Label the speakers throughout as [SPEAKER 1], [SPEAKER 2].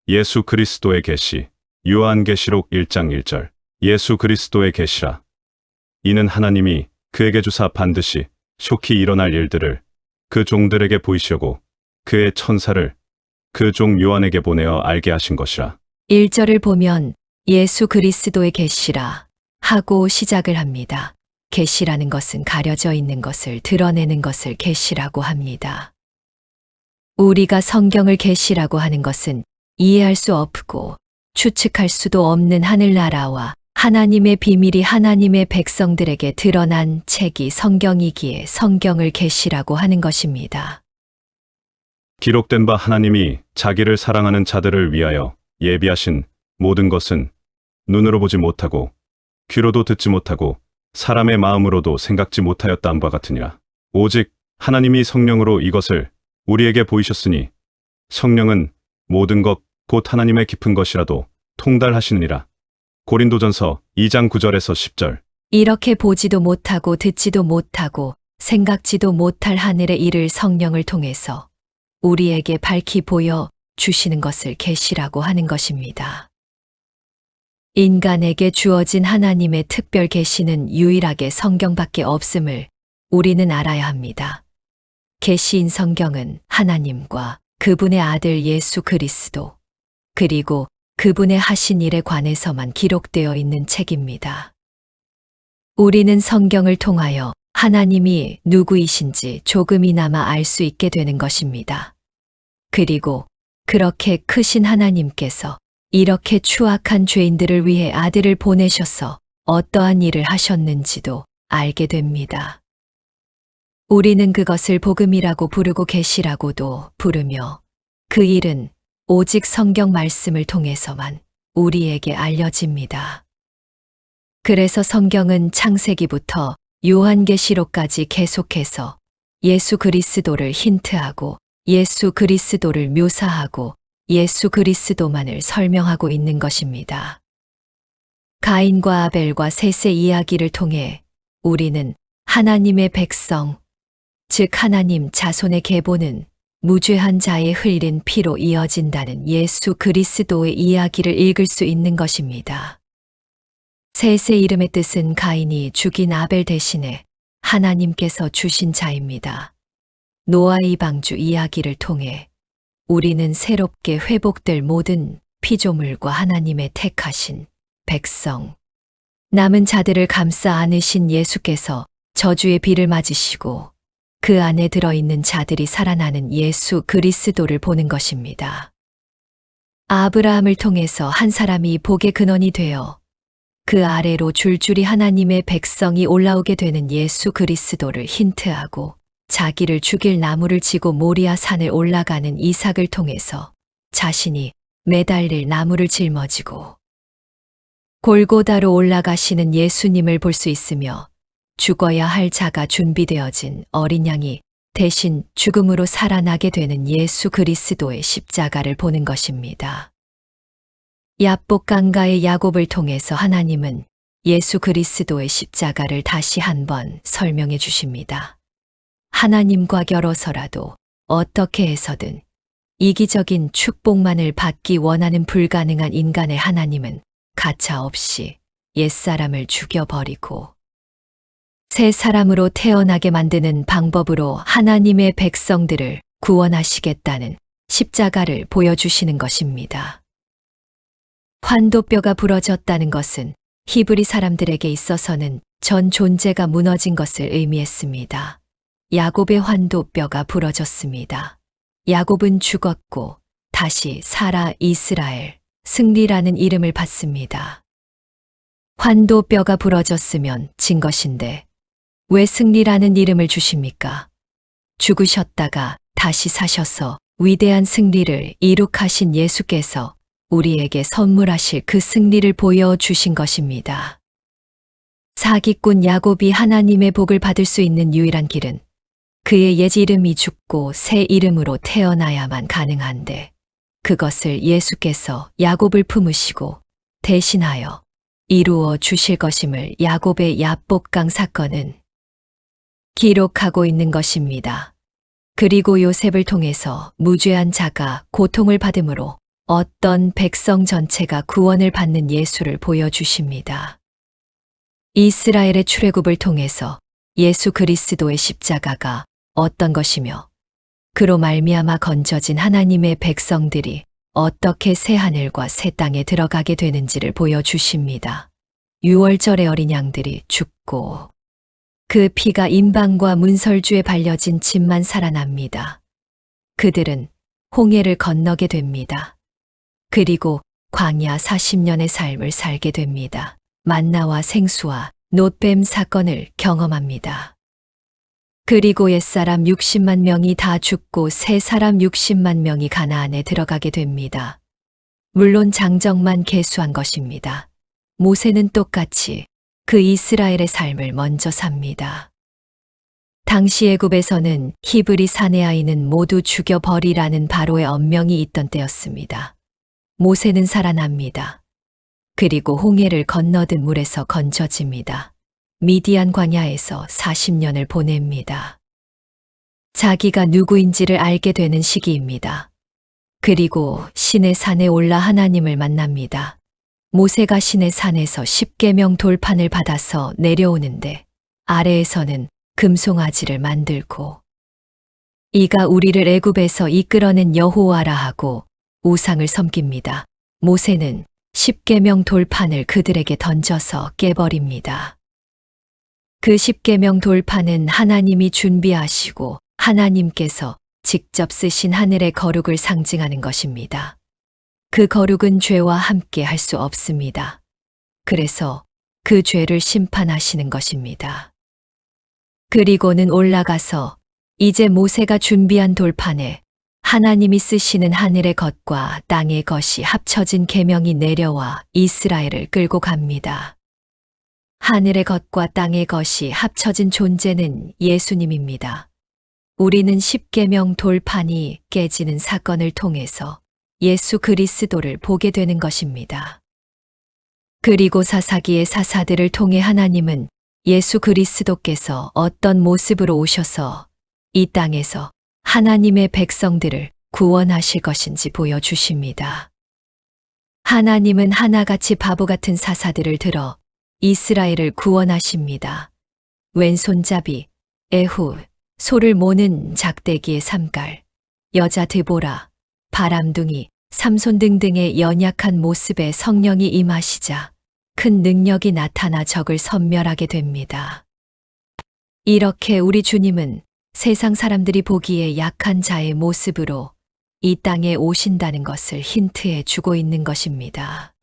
[SPEAKER 1] 예수 그리스도의 계시. 요한계시록 1장 1절. 예수 그리스도의 계시라. 이는 하나님이 그에게 주사 반드시 속히 일어날 일들을 그 종들에게 보이시려고 그의 천사를 그 종 요한에게 보내어 알게 하신 것이라.
[SPEAKER 2] 1절을 보면 예수 그리스도의 계시라 하고 시작을 합니다. 계시라는 것은 가려져 있는 것을 드러내는 것을 계시라고 합니다. 우리가 성경을 계시라고 하는 것은 이해할 수 없고 추측할 수도 없는 하늘나라와 하나님의 비밀이 하나님의 백성들에게 드러난 책이 성경이기에 성경을 계시라고 하는 것입니다.
[SPEAKER 1] 기록된 바 하나님이 자기를 사랑하는 자들을 위하여 예비하신 모든 것은 눈으로 보지 못하고 귀로도 듣지 못하고 사람의 마음으로도 생각지 못하였다 바 같으니라. 오직 하나님이 성령으로 이것을 우리에게 보이셨으니 성령은 모든 것 곧 하나님의 깊은 것이라도 통달하시느니라. 고린도전서 2장 9절에서 10절.
[SPEAKER 2] 이렇게 보지도 못하고 듣지도 못하고 생각지도 못할 하늘의 일을 성령을 통해서 우리에게 밝히 보여 주시는 것을 계시라고 하는 것입니다. 인간에게 주어진 하나님의 특별 계시는 유일하게 성경밖에 없음을 우리는 알아야 합니다. 계시인 성경은 하나님과 그분의 아들 예수 그리스도 그리고 그분의 하신 일에 관해서만 기록되어 있는 책입니다. 우리는 성경을 통하여 하나님이 누구이신지 조금이나마 알 수 있게 되는 것입니다. 그리고 그렇게 크신 하나님께서 이렇게 추악한 죄인들을 위해 아들을 보내셔서 어떠한 일을 하셨는지도 알게 됩니다. 우리는 그것을 복음이라고 부르고 계시라고도 부르며 그 일은 오직 성경 말씀을 통해서만 우리에게 알려집니다. 그래서 성경은 창세기부터 요한계시록까지 계속해서 예수 그리스도를 힌트하고 예수 그리스도를 묘사하고 예수 그리스도만을 설명하고 있는 것입니다. 가인과 아벨과 셋의 이야기를 통해 우리는 하나님의 백성, 즉 하나님 자손의 계보는 무죄한 자의 흘린 피로 이어진다는 예수 그리스도의 이야기를 읽을 수 있는 것입니다. 셋의 이름의 뜻은 가인이 죽인 아벨 대신에 하나님께서 주신 자입니다. 노아 이방주 이야기를 통해 우리는 새롭게 회복될 모든 피조물과 하나님의 택하신 백성, 남은 자들을 감싸 안으신 예수께서 저주의 비를 맞으시고 그 안에 들어있는 자들이 살아나는 예수 그리스도를 보는 것입니다. 아브라함을 통해서 한 사람이 복의 근원이 되어 그 아래로 줄줄이 하나님의 백성이 올라오게 되는 예수 그리스도를 힌트하고 자기를 죽일 나무를 지고 모리아 산을 올라가는 이삭을 통해서 자신이 매달릴 나무를 짊어지고 골고다로 올라가시는 예수님을 볼 수 있으며 죽어야 할 자가 준비되어진 어린 양이 대신 죽음으로 살아나게 되는 예수 그리스도의 십자가를 보는 것입니다. 야복강가의 야곱을 통해서 하나님은 예수 그리스도의 십자가를 다시 한번 설명해 주십니다. 하나님과 결어서라도 어떻게 해서든 이기적인 축복만을 받기 원하는 불가능한 인간의 하나님은 가차없이 옛사람을 죽여버리고 새 사람으로 태어나게 만드는 방법으로 하나님의 백성들을 구원하시겠다는 십자가를 보여주시는 것입니다. 환도뼈가 부러졌다는 것은 히브리 사람들에게 있어서는 전 존재가 무너진 것을 의미했습니다. 야곱의 환도뼈가 부러졌습니다. 야곱은 죽었고 다시 살아 이스라엘, 승리라는 이름을 받습니다. 환도뼈가 부러졌으면 진 것인데 왜 승리라는 이름을 주십니까? 죽으셨다가 다시 사셔서 위대한 승리를 이룩하신 예수께서 우리에게 선물하실 그 승리를 보여주신 것입니다. 사기꾼 야곱이 하나님의 복을 받을 수 있는 유일한 길은 그의 옛 이름이 죽고 새 이름으로 태어나야만 가능한데 그것을 예수께서 야곱을 품으시고 대신하여 이루어 주실 것임을 야곱의 야복강 사건은 기록하고 있는 것입니다. 그리고 요셉을 통해서 무죄한 자가 고통을 받음으로 어떤 백성 전체가 구원을 받는 예수를 보여주십니다. 이스라엘의 출애굽을 통해서 예수 그리스도의 십자가가 어떤 것이며 그로 말미암아 건져진 하나님의 백성들이 어떻게 새 하늘과 새 땅에 들어가게 되는지를 보여주십니다. 유월절의 어린 양들이 죽고 그 피가 임방과 문설주에 발려진 집만 살아납니다. 그들은 홍해를 건너게 됩니다. 그리고 광야 40년의 삶을 살게 됩니다. 만나와 생수와 놋뱀 사건을 경험합니다. 그리고 옛사람 60만 명이 다 죽고 새 사람 60만 명이 가나안에 들어가게 됩니다. 물론 장정만 계수한 것입니다. 모세는 똑같이 그 이스라엘의 삶을 먼저 삽니다. 당시 애굽에서는 히브리 사내아이는 모두 죽여버리라는 바로의 엄명이 있던 때였습니다. 모세는 살아납니다. 그리고 홍해를 건너듯 물에서 건져집니다. 미디안 광야에서 40년을 보냅니다. 자기가 누구인지를 알게 되는 시기입니다. 그리고 시내 산에 올라 하나님을 만납니다. 모세가 시내 산에서 십계명 돌판을 받아서 내려오는데 아래에서는 금송아지를 만들고 이가 우리를 애굽에서 이끌어낸 여호와라 하고 우상을 섬깁니다. 모세는 십계명 돌판을 그들에게 던져서 깨버립니다. 그 십계명 돌판은 하나님이 준비하시고 하나님께서 직접 쓰신 하늘의 거룩을 상징하는 것입니다. 그 거룩은 죄와 함께 할 수 없습니다. 그래서 그 죄를 심판하시는 것입니다. 그리고는 올라가서 이제 모세가 준비한 돌판에 하나님이 쓰시는 하늘의 것과 땅의 것이 합쳐진 계명이 내려와 이스라엘을 끌고 갑니다. 하늘의 것과 땅의 것이 합쳐진 존재는 예수님입니다. 우리는 십계명 돌판이 깨지는 사건을 통해서 예수 그리스도를 보게 되는 것입니다. 그리고 사사기의 사사들을 통해 하나님은 예수 그리스도께서 어떤 모습으로 오셔서 이 땅에서 하나님의 백성들을 구원하실 것인지 보여주십니다. 하나님은 하나같이 바보 같은 사사들을 들어 이스라엘을 구원하십니다. 왼손잡이, 에훗, 소를 모는 작대기의 삼갈, 여자 드보라, 바람둥이, 삼손 등등의 연약한 모습에 성령이 임하시자 큰 능력이 나타나 적을 섬멸하게 됩니다. 이렇게 우리 주님은 세상 사람들이 보기에 약한 자의 모습으로 이 땅에 오신다는 것을 힌트해 주고 있는 것입니다.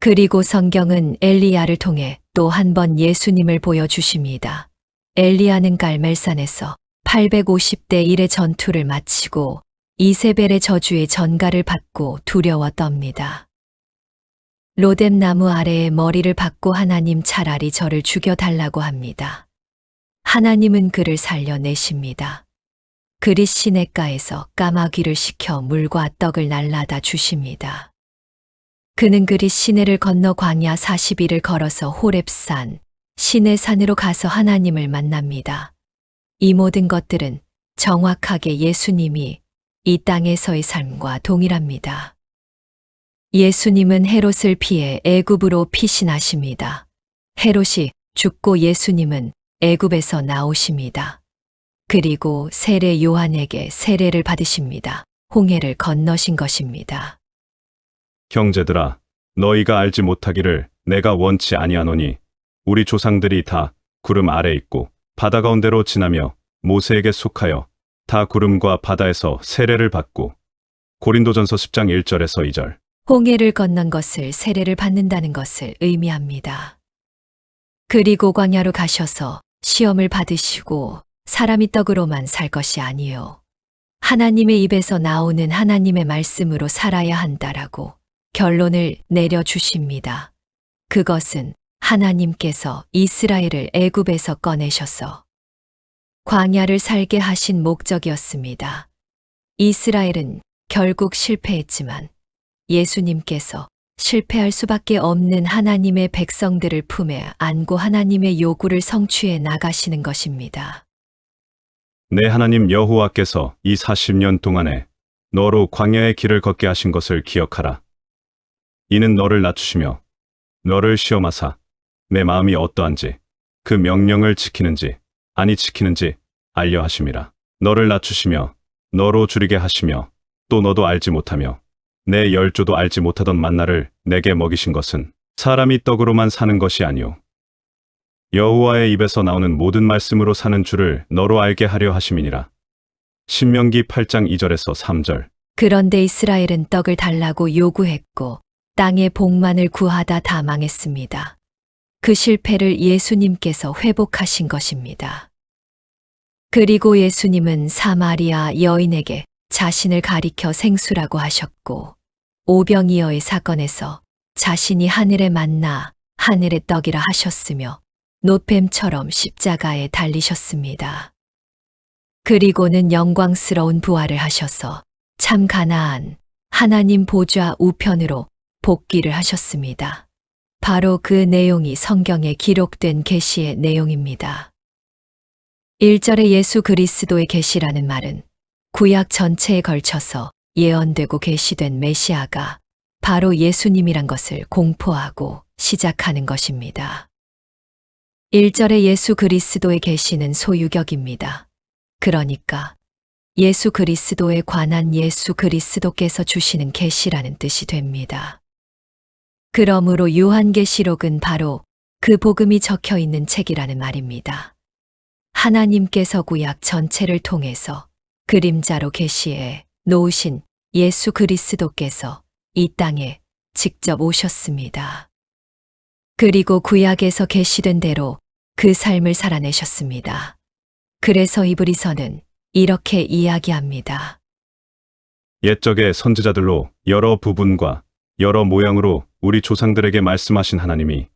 [SPEAKER 2] 그리고 성경은 엘리야를 통해 또 한 번 예수님을 보여주십니다. 엘리야는 갈멜산에서 850대 1의 전투를 마치고 이세벨의 저주의 전가를 받고 두려워 떱니다. 로뎀 나무 아래에 머리를 박고 하나님 차라리 저를 죽여달라고 합니다. 하나님은 그를 살려내십니다. 그리 시냇가에서 까마귀를 시켜 물과 떡을 날라다 주십니다. 그는 그리 시내를 건너 광야 40일을 걸어서 호렙산, 시내산으로 가서 하나님을 만납니다. 이 모든 것들은 정확하게 예수님이 이 땅에서의 삶과 동일합니다. 예수님은 헤롯을 피해 애굽으로 피신하십니다. 헤롯이 죽고 예수님은 애굽에서 나오십니다. 그리고 세례 요한에게 세례를 받으십니다. 홍해를 건너신 것입니다.
[SPEAKER 1] 형제들아, 너희가 알지 못하기를 내가 원치 아니하노니 우리 조상들이 다 구름 아래 있고 바다 가운데로 지나며 모세에게 속하여 다 구름과 바다에서 세례를 받고 고린도전서 10장 1절에서 2절.
[SPEAKER 2] 홍해를 건넌 것을 세례를 받는다는 것을 의미합니다. 그리고 광야로 가셔서 시험을 받으시고 사람이 떡으로만 살 것이 아니요 하나님의 입에서 나오는 하나님의 말씀으로 살아야 한다라고 결론을 내려주십니다. 그것은 하나님께서 이스라엘을 애굽에서 꺼내셔서 광야를 살게 하신 목적이었습니다. 이스라엘은 결국 실패했지만 예수님께서 실패할 수밖에 없는 하나님의 백성들을 품에 안고 하나님의 요구를 성취해 나가시는 것입니다.
[SPEAKER 1] 내 하나님 여호와께서 이 40년 동안에 너로 광야의 길을 걷게 하신 것을 기억하라. 이는 너를 낮추시며 너를 시험하사 내 마음이 어떠한지 그 명령을 지키는지 아니 지키는지 알려 하심이라. 너를 낮추시며 너로 줄이게 하시며 또 너도 알지 못하며 내 열조도 알지 못하던 만나를 내게 먹이신 것은 사람이 떡으로만 사는 것이 아니오 여호와의 입에서 나오는 모든 말씀으로 사는 줄을 너로 알게 하려 하심이니라. 신명기 8장 2절에서 3절.
[SPEAKER 2] 그런데 이스라엘은 떡을 달라고 요구했고 땅의 복만을 구하다 다 망했습니다. 그 실패를 예수님께서 회복하신 것입니다. 그리고 예수님은 사마리아 여인에게 자신을 가리켜 생수라고 하셨고 오병이어의 사건에서 자신이 하늘의 만나 하늘의 떡이라 하셨으며 놋뱀처럼 십자가에 달리셨습니다. 그리고는 영광스러운 부활을 하셔서 참 가나안 하나님 보좌 우편으로 복귀를 하셨습니다. 바로 그 내용이 성경에 기록된 계시의 내용입니다. 1절에 예수 그리스도의 계시라는 말은 구약 전체에 걸쳐서 예언되고 계시된 메시아가 바로 예수님이란 것을 공포하고 시작하는 것입니다. 1절에 예수 그리스도의 계시는 소유격입니다. 그러니까 예수 그리스도에 관한 예수 그리스도께서 주시는 계시라는 뜻이 됩니다. 그러므로 요한계시록은 바로 그 복음이 적혀 있는 책이라는 말입니다. 하나님께서 구약 전체를 통해서 그림자로 계시해 놓으신 예수 그리스도께서 이 땅에 직접 오셨습니다. 그리고 구약에서 계시된 대로 그 삶을 살아내셨습니다. 그래서 이브리서는 이렇게 이야기합니다.
[SPEAKER 1] 옛적의 선지자들로 여러 부분과 여러 모양으로 우리 조상들에게 말씀하신 하나님이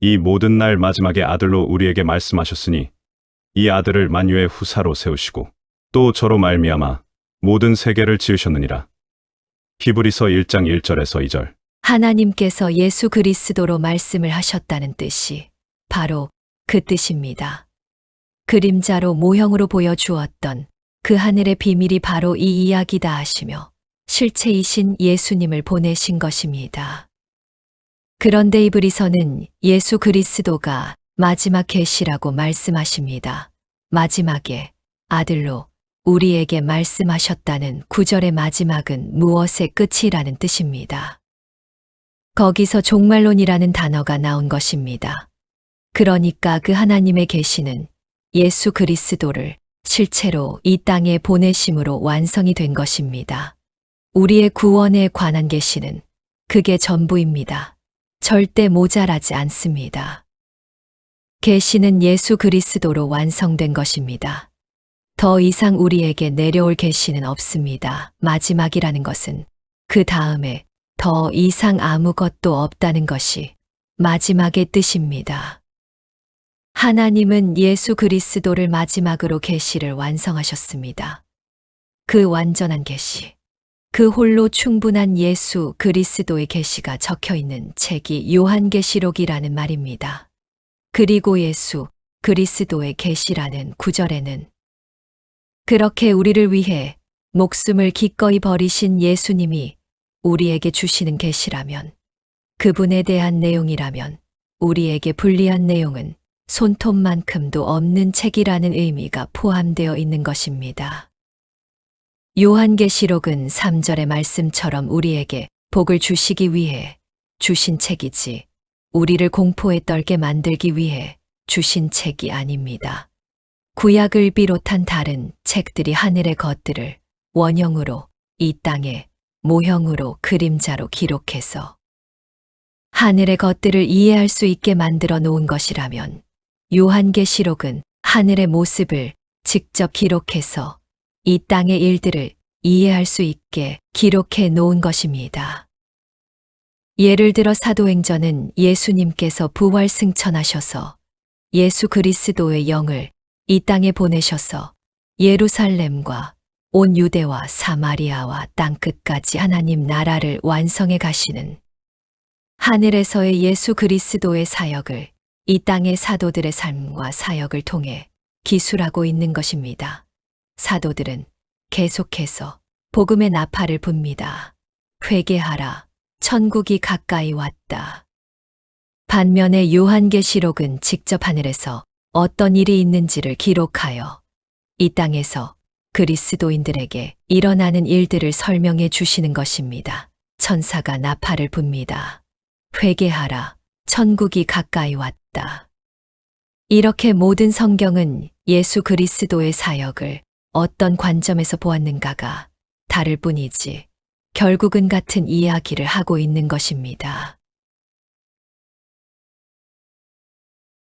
[SPEAKER 1] 이 모든 날 마지막에 아들로 우리에게 말씀하셨으니 이 아들을 만유의 후사로 세우시고 또 저로 말미암아 모든 세계를 지으셨느니라. 히브리서 1장 1절에서 2절.
[SPEAKER 2] 하나님께서 예수 그리스도로 말씀을 하셨다는 뜻이 바로 그 뜻입니다. 그림자로 모형으로 보여주었던 그 하늘의 비밀이 바로 이 이야기다 하시며 실체이신 예수님을 보내신 것입니다. 그런데 이브리서는 예수 그리스도가 마지막 계시라고 말씀하십니다. 마지막에 아들로 우리에게 말씀하셨다는 9절의 마지막은 무엇의 끝이라는 뜻입니다. 거기서 종말론이라는 단어가 나온 것입니다. 그러니까 그 하나님의 계시는 예수 그리스도를 실체로 이 땅에 보내심으로 완성이 된 것입니다. 우리의 구원에 관한 계시는 그게 전부입니다. 절대 모자라지 않습니다. 계시는 예수 그리스도로 완성된 것입니다. 더 이상 우리에게 내려올 계시는 없습니다. 마지막이라는 것은 그 다음에 더 이상 아무것도 없다는 것이 마지막의 뜻입니다. 하나님은 예수 그리스도를 마지막으로 계시를 완성하셨습니다. 그 완전한 계시, 그 홀로 충분한 예수 그리스도의 계시가 적혀 있는 책이 요한계시록이라는 말입니다. 그리고 예수 그리스도의 계시라는 9절에는 그렇게 우리를 위해 목숨을 기꺼이 버리신 예수님이 우리에게 주시는 계시라면, 그분에 대한 내용이라면 우리에게 불리한 내용은 손톱만큼도 없는 책이라는 의미가 포함되어 있는 것입니다. 요한계시록은 3절의 말씀처럼 우리에게 복을 주시기 위해 주신 책이지 우리를 공포에 떨게 만들기 위해 주신 책이 아닙니다. 구약을 비롯한 다른 책들이 하늘의 것들을 원형으로 이 땅에 모형으로 그림자로 기록해서 하늘의 것들을 이해할 수 있게 만들어 놓은 것이라면 요한계시록은 하늘의 모습을 직접 기록해서 이 땅의 일들을 이해할 수 있게 기록해 놓은 것입니다. 예를 들어 사도행전은 예수님께서 부활 승천하셔서 예수 그리스도의 영을 이 땅에 보내셔서 예루살렘과 온 유대와 사마리아와 땅끝까지 하나님 나라를 완성해 가시는 하늘에서의 예수 그리스도의 사역을 이 땅의 사도들의 삶과 사역을 통해 기술하고 있는 것입니다. 사도들은 계속해서 복음의 나팔을 붑니다. 회개하라. 천국이 가까이 왔다. 반면에 요한계시록은 직접 하늘에서 어떤 일이 있는지를 기록하여 이 땅에서 그리스도인들에게 일어나는 일들을 설명해 주시는 것입니다. 천사가 나팔을 붑니다. 회개하라. 천국이 가까이 왔다. 이렇게 모든 성경은 예수 그리스도의 사역을 어떤 관점에서 보았는가가 다를 뿐이지 결국은 같은 이야기를 하고 있는 것입니다.